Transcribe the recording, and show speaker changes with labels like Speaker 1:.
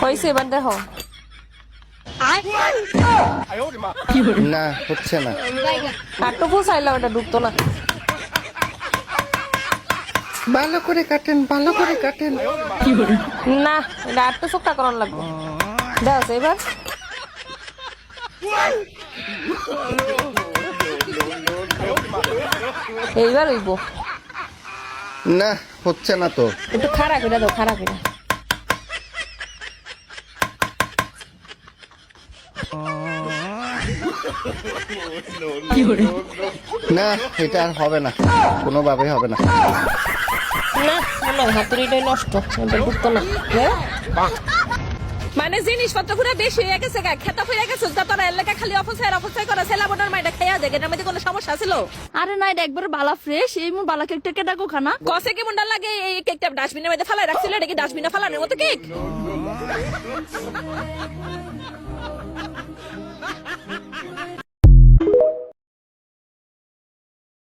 Speaker 1: হয়েছে এবার দেখো।
Speaker 2: না হচ্ছে না।
Speaker 1: কাটটুকু চাইলাম, এটা ঢুকতো না।
Speaker 2: ভালো করে কাটেন, ভালো করে কাটেন।
Speaker 1: না, এটা আটটু চোখটা করান লাগবে। দেখো এবার এইবার হইব।
Speaker 2: না হচ্ছে না তো।
Speaker 1: একটু খারাপ করে দাও, খারাপ করে।
Speaker 2: না এটা আর হবে না, কোনোভাবেই হবে না।
Speaker 1: না মনে হয় হাতুড়িটাই নষ্ট, এটা ঢুকতো না। মানে জিনিসপত্র পুরো বেশি হয়ে গেছে, খেতা হয়ে গেছে, তোরা এলাকা খালি অপচয় করা ছেলা বোনের মাইটা খাইয়া যায়। এটার মধ্যে কোনো সমস্যা ছিল?
Speaker 3: আরে না, এটা একবার বালা ফ্রেশ। এই মোর বালা কেকটা কেটা গো খানা
Speaker 1: কসে কি মুন্ডা লাগে? এই কেকটা ডাস্টবিনের মধ্যে ফালাই রাখছিল, এটা কি ডাস্টবিনে ফালানোর মতো কেক?